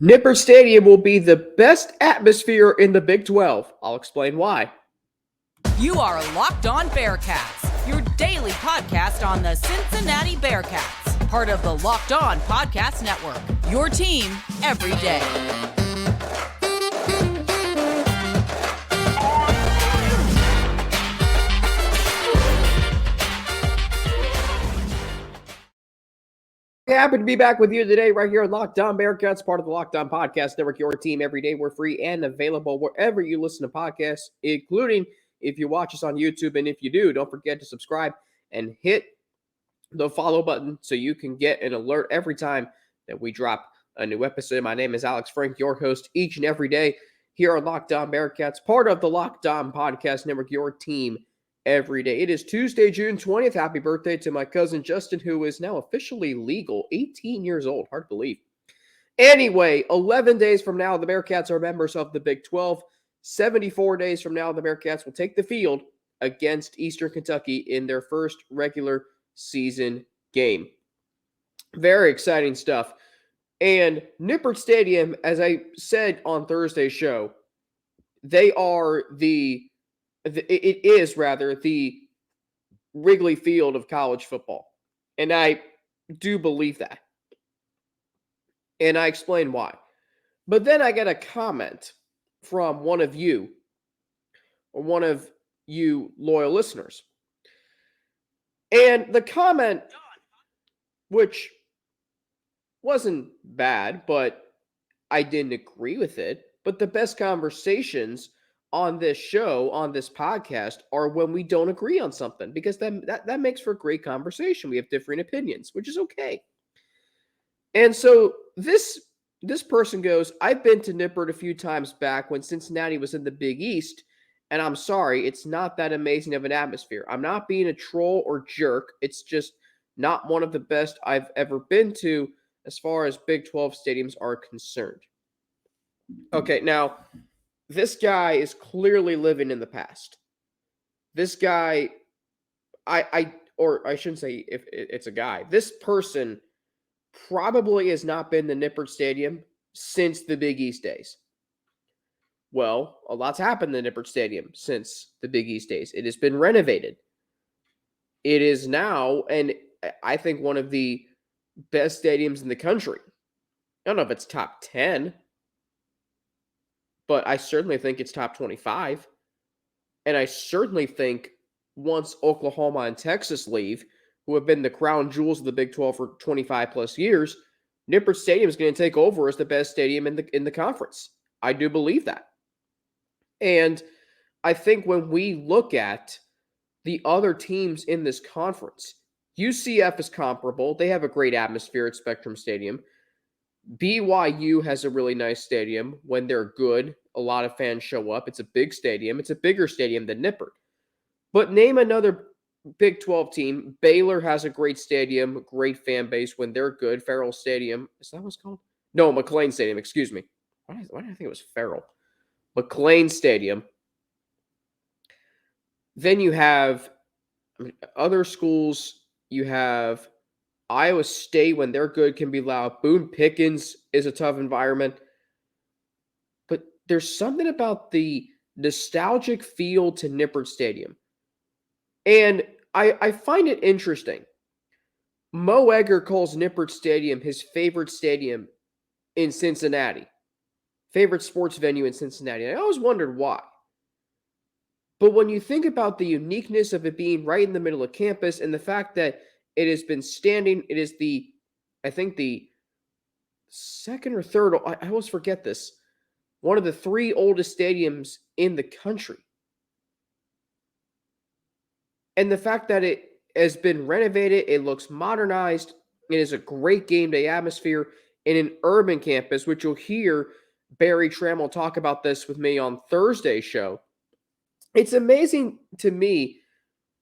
Nippert Stadium will be the best atmosphere in the Big 12. I'll explain why. You are Locked On Bearcats, your daily podcast on the Cincinnati Bearcats, part of the Locked On Podcast Network, your team every day. Happy to be back with you today right here on Locked On Bearcats, part of the Locked On Podcast Network, your team every day. We're free and available wherever you listen to podcasts, including if you watch us on YouTube. And if you do, don't forget to subscribe and hit the follow button so you can get an alert every time that we drop a new episode. My name is Alex Frank, your host each and every day here on Locked On Bearcats, part of the Locked On Podcast Network, your team every day. It is Tuesday, June 20th. Happy birthday to my cousin Justin, who is now officially legal, 18 years old. Hard to believe. Anyway, 11 days from now, the Bearcats are members of the Big 12. 74 days from now, the Bearcats will take the field against Eastern Kentucky in their first regular season game. Very exciting stuff. And Nippert Stadium, as I said on Thursday's show, it is the Wrigley Field of college football. And I do believe that. And I explain why. But then I get a comment from one of you loyal listeners. And the comment, which wasn't bad, but I didn't agree with it. But the best conversations on this show, on this podcast, are when we don't agree on something, because that makes for a great conversation. We have different opinions, which is okay. And so this person goes, I've been to Nippert a few times back when Cincinnati was in the Big East, and I'm sorry, it's not that amazing of an atmosphere. I'm not being a troll or jerk. It's just not one of the best I've ever been to as far as Big 12 stadiums are concerned. Okay, now, this guy is clearly living in the past. This guy, I shouldn't say if it's a guy. This person probably has not been to Nippert Stadium since the Big East days. Well, a lot's happened in Nippert Stadium since the Big East days. It has been renovated. It is now, and I think, one of the best stadiums in the country. I don't know if it's top 10, but I certainly think it's top 25. And I certainly think once Oklahoma and Texas leave, who have been the crown jewels of the Big 12 for 25 plus years, Nippert Stadium is going to take over as the best stadium in the conference. I do believe that. And I think when we look at the other teams in this conference, UCF is comparable. They have a great atmosphere at Spectrum Stadium. BYU has a really nice stadium. When they're good, a lot of fans show up. It's a big stadium. It's a bigger stadium than Nippert. But name another Big 12 team. Baylor has a great stadium, great fan base when they're good. Farrell Stadium. Is that what it's called? No, McLean Stadium. Excuse me. Why did I think it was Farrell? McLean Stadium. Then you have other schools. You have Iowa State, when they're good, can be loud. Boone Pickens is a tough environment. But there's something about the nostalgic feel to Nippert Stadium. And I find it interesting. Mo Egger calls Nippert Stadium his favorite stadium in Cincinnati. Favorite sports venue in Cincinnati. I always wondered why. But when you think about the uniqueness of it being right in the middle of campus, and the fact that it has been standing, it is I think the second or third, I always forget this, one of the three oldest stadiums in the country. And the fact that it has been renovated, it looks modernized, it is a great game day atmosphere in an urban campus, which you'll hear Barry Trammell talk about this with me on Thursday's show. It's amazing to me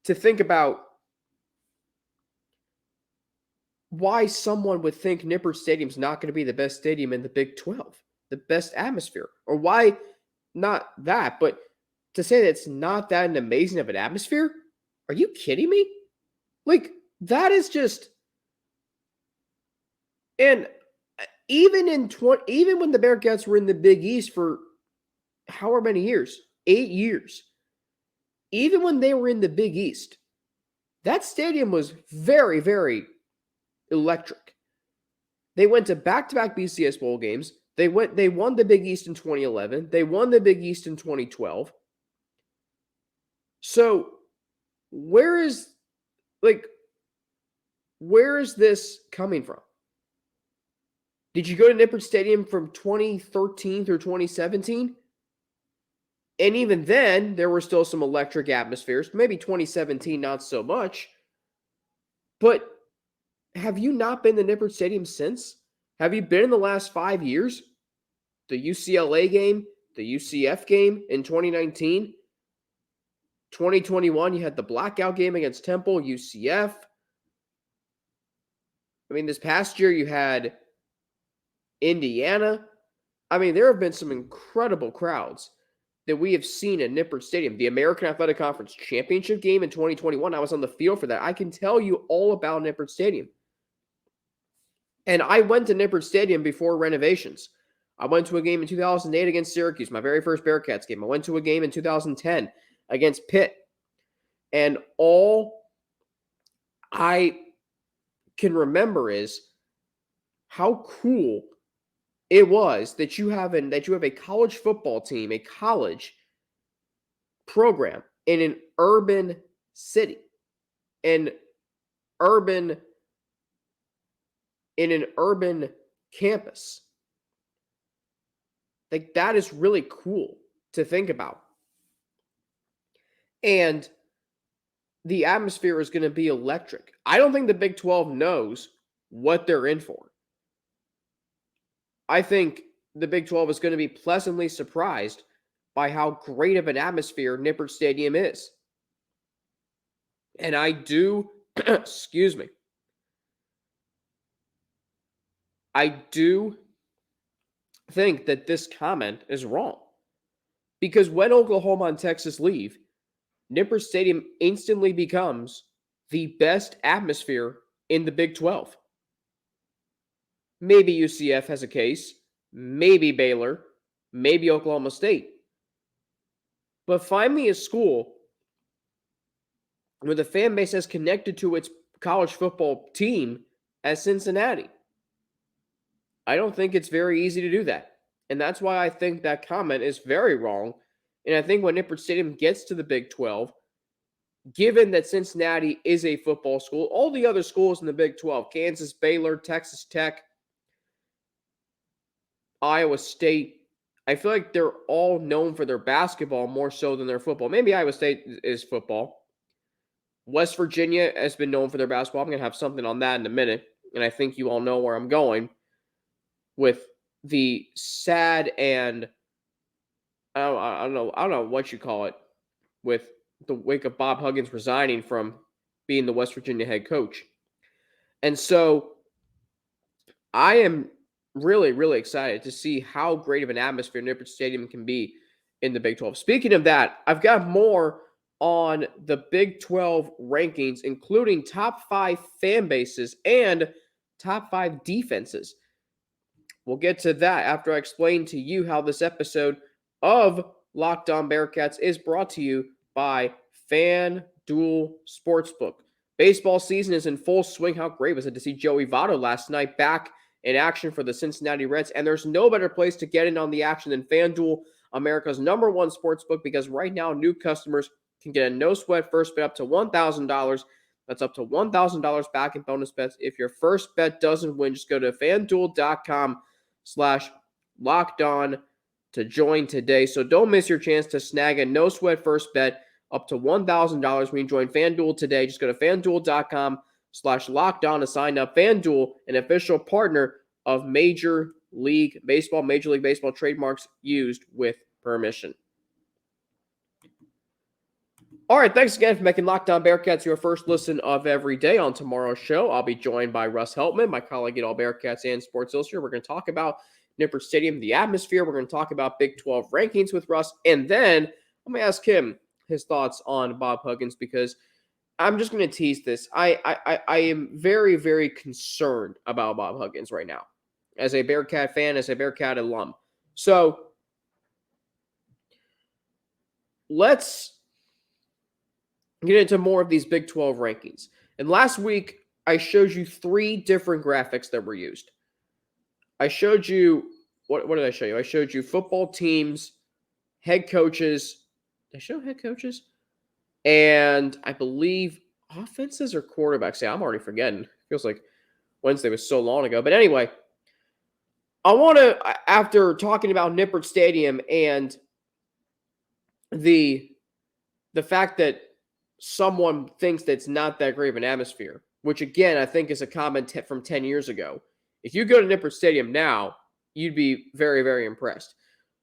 to think about why someone would think Nippert Stadium is not going to be the best stadium in the Big 12, the best atmosphere, or why not that, but to say that it's not that an amazing of an atmosphere? Are you kidding me? Like, that is just, and even when the Bearcats were in the Big East for however many years, 8 years, even when they were in the Big East, that stadium was very, very electric. They went to back-to-back BCS bowl games. They won the Big East in 2011. They won the Big East in 2012. So where is this coming from? Did you go to Nippert Stadium from 2013 through 2017? And even then, there were still some electric atmospheres. Maybe 2017, not so much. But have you not been to Nippert Stadium since? Have you been in the last 5 years? The UCLA game, the UCF game in 2019. 2021, you had the blackout game against Temple, UCF. I mean, this past year, you had Indiana. I mean, there have been some incredible crowds that we have seen at Nippert Stadium. The American Athletic Conference Championship game in 2021, I was on the field for that. I can tell you all about Nippert Stadium. And I went to Nippert Stadium before renovations. I went to a game in 2008 against Syracuse, my very first Bearcats game. I went to a game in 2010 against Pitt. And all I can remember is how cool it was that you have a college football team, a college program in an urban city, in an urban campus. Like, that is really cool to think about. And the atmosphere is going to be electric. I don't think the Big 12 knows what they're in for. I think the Big 12 is going to be pleasantly surprised by how great of an atmosphere Nippert Stadium is. And I do, excuse me, I do think that this comment is wrong. Because when Oklahoma and Texas leave, Nippert Stadium instantly becomes the best atmosphere in the Big 12. Maybe UCF has a case, maybe Baylor, maybe Oklahoma State. But find me a school where the fan base has connected to its college football team as Cincinnati. I don't think it's very easy to do that. And that's why I think that comment is very wrong. And I think when Nippert Stadium gets to the Big 12, given that Cincinnati is a football school, all the other schools in the Big 12, Kansas, Baylor, Texas Tech, Iowa State, I feel like they're all known for their basketball more so than their football. Maybe Iowa State is football. West Virginia has been known for their basketball. I'm going to have something on that in a minute. And I think you all know where I'm going with the sad and I don't know what you call it, with the wake of Bob Huggins resigning from being the West Virginia head coach. And so I am really, really excited to see how great of an atmosphere Nippert Stadium can be in the Big 12. Speaking of that, I've got more on the Big 12 rankings, including top 5 fan bases and top 5 defenses. We'll get to that after I explain to you how this episode of Locked On Bearcats is brought to you by FanDuel Sportsbook. Baseball season is in full swing. How great was it to see Joey Votto last night back in action for the Cincinnati Reds? And there's no better place to get in on the action than FanDuel, America's #1 sportsbook, because right now new customers can get a no-sweat first bet up to $1,000. That's up to $1,000 back in bonus bets. If your first bet doesn't win, just go to FanDuel.com/lockedon to join today. So don't miss your chance to snag a no-sweat first bet up to $1,000 when you join FanDuel today. Just go to FanDuel.com/lockedon to sign up. FanDuel, an official partner of Major League Baseball. Major League Baseball trademarks used with permission. All right, thanks again for making Locked On Bearcats your first listen of every day. On tomorrow's show, I'll be joined by Russ Heltman, my colleague at All Bearcats and Sports Illustrated. We're going to talk about Nippert Stadium, the atmosphere. We're going to talk about Big 12 rankings with Russ. And then I'm going to ask him his thoughts on Bob Huggins, because I'm just going to tease this. I am very, very concerned about Bob Huggins right now. as a Bearcat fan, as a Bearcat alum. So let's get into more of these Big 12 rankings. And last week, I showed you 3 different graphics that were used. I showed you, what did I show you? I showed you football teams, head coaches. Did I show head coaches? And I believe offenses or quarterbacks. Yeah, I'm already forgetting. Feels like Wednesday was so long ago. But anyway, I want to, after talking about Nippert Stadium and the fact that someone thinks that's not that great of an atmosphere, which again, I think is a comment from 10 years ago. If you go to Nippert Stadium now, you'd be very, very impressed.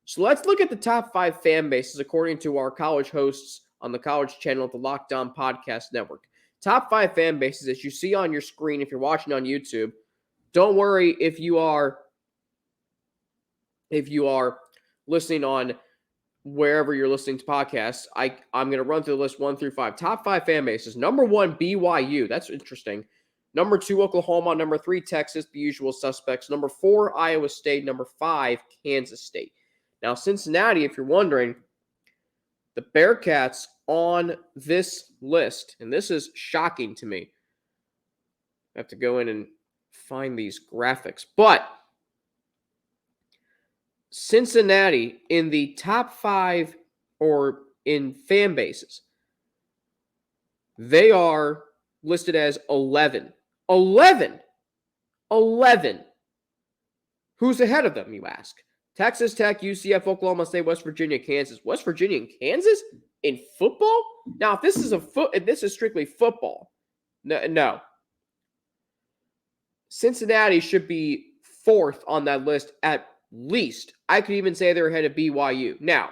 So let's look at the top 5 fan bases according to our college hosts on the college channel at the Locked On Podcast Network. Top 5 fan bases, as you see on your screen if you're watching on YouTube. Don't worry if you are listening on wherever you're listening to podcasts. I'm going to run through the list 1 through 5. Top 5 fan bases. Number 1, BYU. That's interesting. Number 2, Oklahoma. Number 3, Texas, the usual suspects. Number 4, Iowa State. Number 5, Kansas State. Now, Cincinnati, if you're wondering, the Bearcats on this list, and this is shocking to me. I have to go in and find these graphics. But Cincinnati in the top 5 or in fan bases, they are listed as 11. 11! Who's ahead of them, you ask? Texas Tech, UCF, Oklahoma State, West Virginia, Kansas. West Virginia and Kansas in football? Now, if this is strictly football, no. Cincinnati should be 4th on that list at least. I could even say they're ahead of BYU. Now,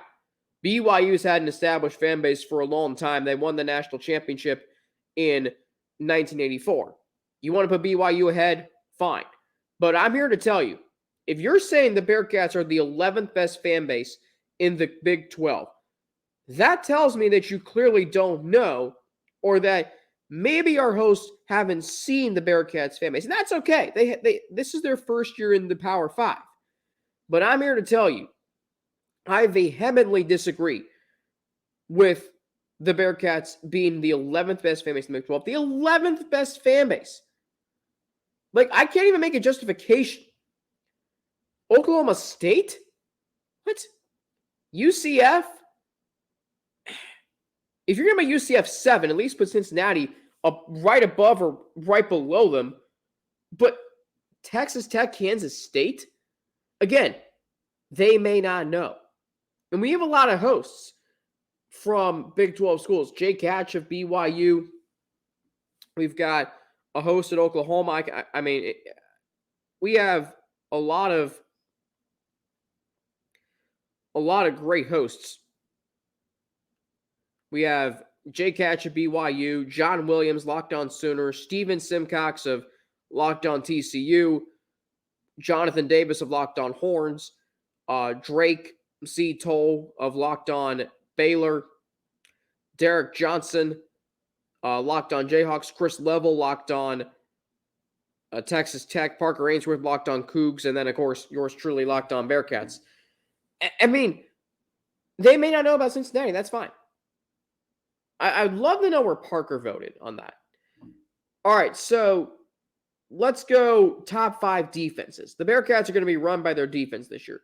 BYU's had an established fan base for a long time. They won the national championship in 1984. You want to put BYU ahead? Fine. But I'm here to tell you, if you're saying the Bearcats are the 11th best fan base in the Big 12, that tells me that you clearly don't know, or that maybe our hosts haven't seen the Bearcats fan base. And that's okay. This is their first year in the Power 5. But I'm here to tell you, I vehemently disagree with the Bearcats being the 11th best fan base in the Big 12. The 11th best fan base. Like, I can't even make a justification. Oklahoma State? What? UCF? If you're going to make UCF 7, at least put Cincinnati up right above or right below them. But Texas Tech, Kansas State? Again, they may not know. And we have a lot of hosts from Big 12 schools. Jake Hatch of BYU. We've got a host at Oklahoma. I mean, we have a lot of great hosts. We have Jake Hatch of BYU, John Williams, Locked On Sooners, Steven Simcox of Locked On TCU, Jonathan Davis of Locked On Horns, Drake C. Toll of Locked On Baylor, Derek Johnson, Locked On Jayhawks, Chris Level, Locked On Texas Tech, Parker Ainsworth, Locked On Cougs, and then, of course, yours truly, Locked On Bearcats. I mean, they may not know about Cincinnati. That's fine. I'd love to know where Parker voted on that. All right, so let's go top 5 defenses. The Bearcats are going to be run by their defense this year.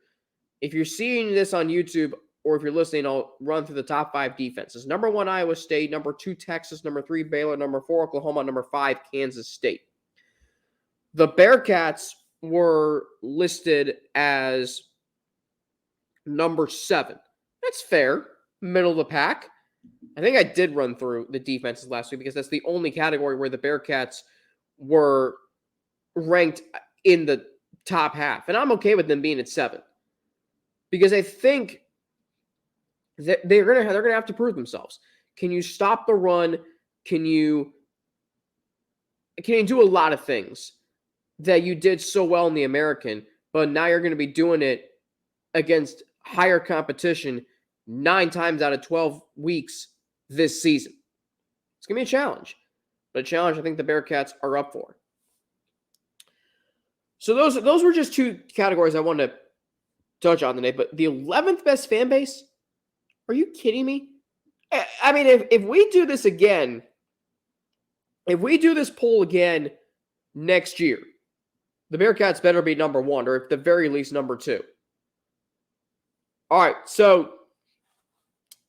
If you're seeing this on YouTube or if you're listening, I'll run through the top 5 defenses. Number 1, Iowa State. Number 2, Texas. Number 3, Baylor. Number 4, Oklahoma. Number 5, Kansas State. The Bearcats were listed as number 7. That's fair. Middle of the pack. I think I did run through the defenses last week because that's the only category where the Bearcats were ranked in the top half. And I'm okay with them being at 7. Because I think that they're gonna have to prove themselves. Can you stop the run? Can you do a lot of things that you did so well in the American, but now you're going to be doing it against higher competition 9 times out of 12 weeks this season? It's going to be a challenge, but a challenge I think the Bearcats are up for. So those were just two categories I wanted to touch on today. But the 11th best fan base? Are you kidding me? I mean, if we do this again, if we do this poll again next year, the Bearcats better be number one, or at the very least number two. All right, so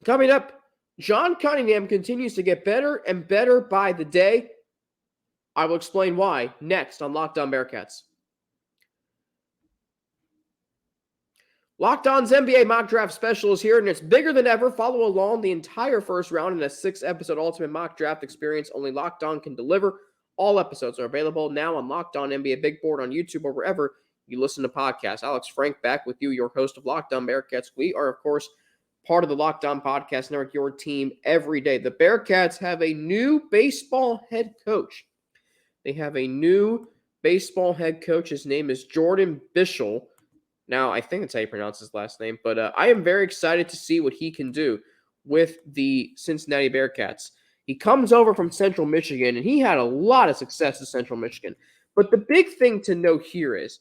coming up, John Cunningham continues to get better and better by the day. I will explain why next on Locked On Bearcats. Locked On's NBA mock draft special is here, and it's bigger than ever. Follow along the entire first round in a 6-episode ultimate mock draft experience only Locked On can deliver. All episodes are available now on Locked On NBA Big Board on YouTube or wherever you listen to podcasts. Alex Frank back with you, your host of Locked On Bearcats. We are, of course, part of the Locked On Podcast Network, your team every day. The Bearcats have a new baseball head coach. They have a new baseball head coach. His name is Jordan Bischel. Now, I think that's how you pronounce his last name, but I am very excited to see what he can do with the Cincinnati Bearcats. He comes over from Central Michigan, and he had a lot of success at Central Michigan. But the big thing to note here is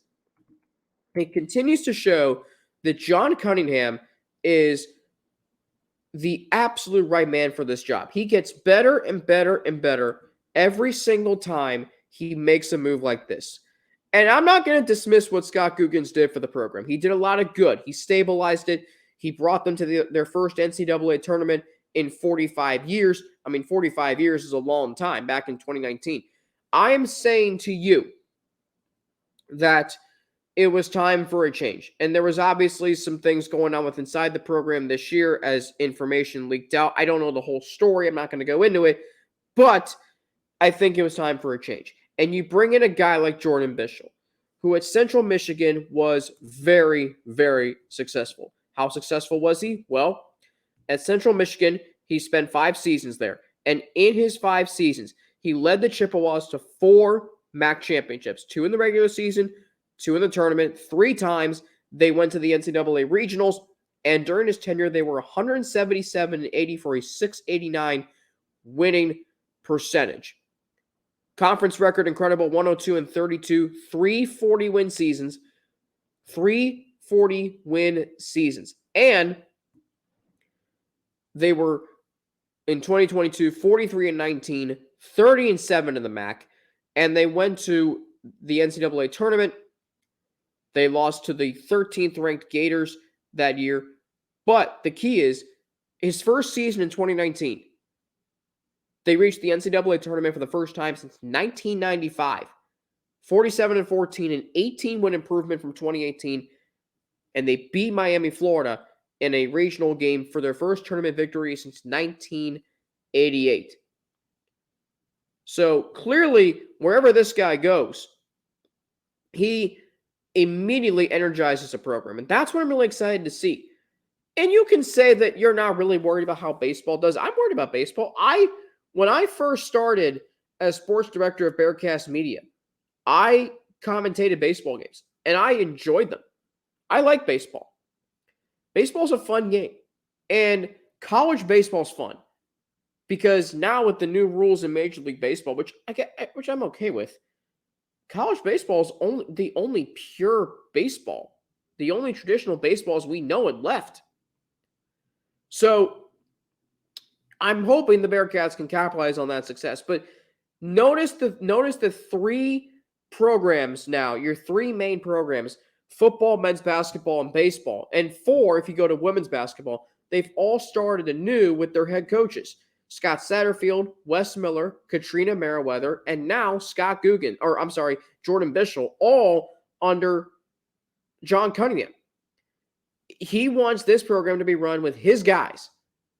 it continues to show that John Cunningham is the absolute right man for this job. He gets better and better and better every single time he makes a move like this. And I'm not going to dismiss what Scott Googins did for the program. He did a lot of good. He stabilized it. He brought them to their first NCAA tournament in 45 years. I mean, 45 years is a long time, back in 2019. I am saying to you that it was time for a change. And there was obviously some things going on with inside the program this year as information leaked out. I don't know the whole story. I'm not going to go into it. But I think it was time for a change. And you bring in a guy like Jordan Bischel, who at Central Michigan was very, very successful. How successful was he? Well, at Central Michigan, he spent 5 seasons there. And in his 5 seasons, he led the Chippewas to 4 MAC championships, 2 in the regular season, 2 in the tournament. 3 times they went to the NCAA regionals. And during his tenure, they were 177-80 for a .689 winning percentage. Conference record incredible, 102-32, 340 win seasons, 340 win seasons. And they were in 2022, 43-19, 30-7 in the MAC, and they went to the NCAA tournament. They lost to the 13th ranked Gators that year. But the key is his first season in 2019, they reached the NCAA tournament for the first time since 1995. 47-14, an 18-win improvement from 2018. And they beat Miami, Florida in a regional game for their first tournament victory since 1988. So clearly, wherever this guy goes, he immediately energizes a program. And that's what I'm really excited to see. And you can say that you're not really worried about how baseball does. I'm worried about baseball. When I first started as sports director of Bearcast Media, I commentated baseball games, and I enjoyed them. I like baseball. Baseball's a fun game, and college baseball's fun because now with the new rules in Major League Baseball, which I'm okay with, college baseball is the only pure baseball, the only traditional baseballs we know and left. So I'm hoping the Bearcats can capitalize on that success. But notice the 3 programs now, your 3 main programs, football, men's basketball, and baseball. And 4, if you go to women's basketball, they've all started anew with their head coaches. Scott Satterfield, Wes Miller, Katrina Merriweather, and now Jordan Bischel, all under John Cunningham. He wants this program to be run with his guys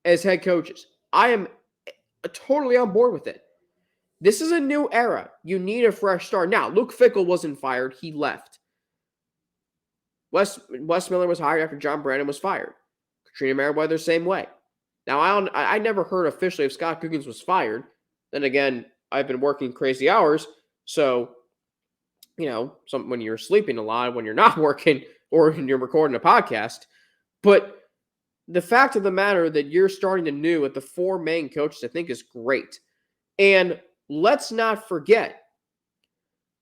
as head coaches. I am totally on board with it. This is a new era. You need a fresh start. Now, Luke Fickell wasn't fired. He left. Wes Miller was hired after John Brandon was fired. Katrina Merriweather, same way. Now, I never heard officially if Scott Googins was fired. Then again, I've been working crazy hours. So, when you're sleeping a lot, when you're not working, or when you're recording a podcast. But the fact of the matter that you're starting anew with the 4 main coaches, I think is great. And let's not forget,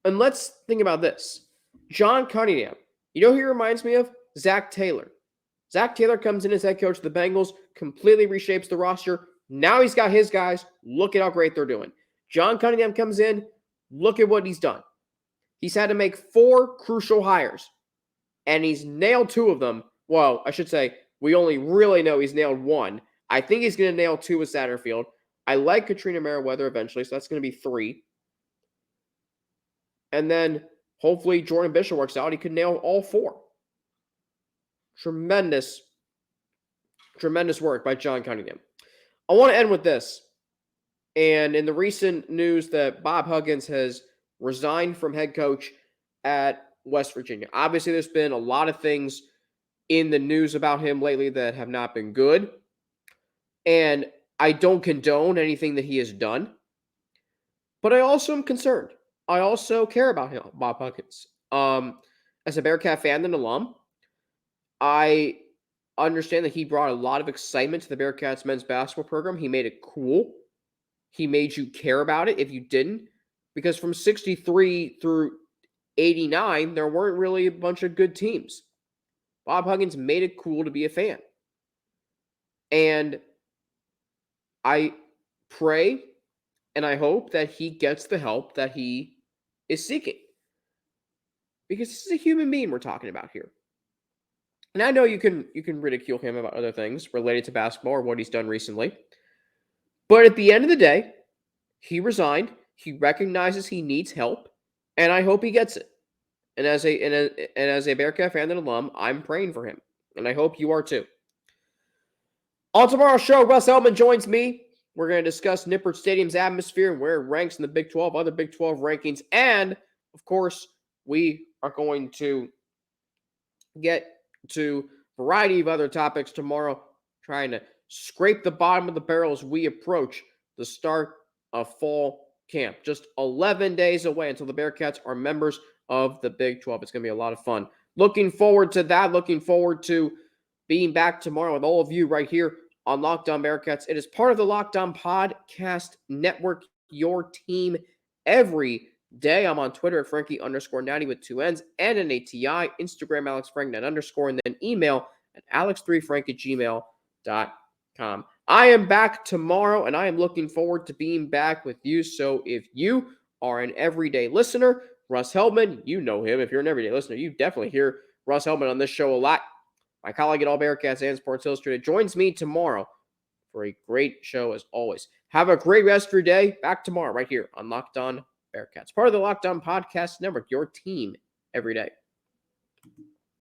and let's think about this. John Cunningham. You know who he reminds me of? Zach Taylor. Zach Taylor comes in as head coach of the Bengals, completely reshapes the roster. Now he's got his guys. Look at how great they're doing. John Cunningham comes in. Look at what he's done. He's had to make 4 crucial hires, and he's nailed 2 of them. Well, I should say, we only really know he's nailed 1. I think he's going to nail 2 with Satterfield. I like Katrina Merriweather eventually, so that's going to be 3. And then hopefully Jordan Bishop works out. He could nail all 4. Tremendous work by John Cunningham. I want to end with this. And in the recent news that Bob Huggins has resigned from head coach at West Virginia. Obviously, there's been a lot of things in the news about him lately that have not been good. And I don't condone anything that he has done. But I also am concerned. I also care about him, Bob Huggins. As a Bearcat fan and alum, I understand that he brought a lot of excitement to the Bearcats men's basketball program. He made it cool. He made you care about it if you didn't. Because from 63 through 89, there weren't really a bunch of good teams. Bob Huggins made it cool to be a fan. And I pray and I hope that he gets the help that he is seeking. Because this is a human being we're talking about here. And I know you can ridicule him about other things related to basketball or what he's done recently. But at the end of the day, he resigned. He recognizes he needs help, and I hope he gets it. And as a Bearcat fan and alum, I'm praying for him, and I hope you are too. On tomorrow's show, Russ Hellman joins me. We're going to discuss Nippert Stadium's atmosphere and where it ranks in the Big 12, other Big 12 rankings, and of course, we are going to get to a variety of other topics tomorrow, trying to scrape the bottom of the barrel as we approach the start of fall camp. Just 11 days away until the Bearcats are members of the Big 12. It's going to be a lot of fun. Looking forward to that. Looking forward to being back tomorrow with all of you right here on Locked On Bearcats. It is part of the Locked On Podcast Network, your team every day. I'm on Twitter at Frankie_Natty with 2 N's and an ATI, Instagram AlexFrankNet_, and then email at alex3frank@gmail.com. I am back tomorrow, and I am looking forward to being back with you. So if you are an everyday listener, Russ Hellman, you know him. If you're an everyday listener, you definitely hear Russ Hellman on this show a lot. My colleague at All Bearcats and Sports Illustrated joins me tomorrow for a great show as always. Have a great rest of your day. Back tomorrow right here on Locked On Bearcats, part of the Locked On Podcast Network, your team every day.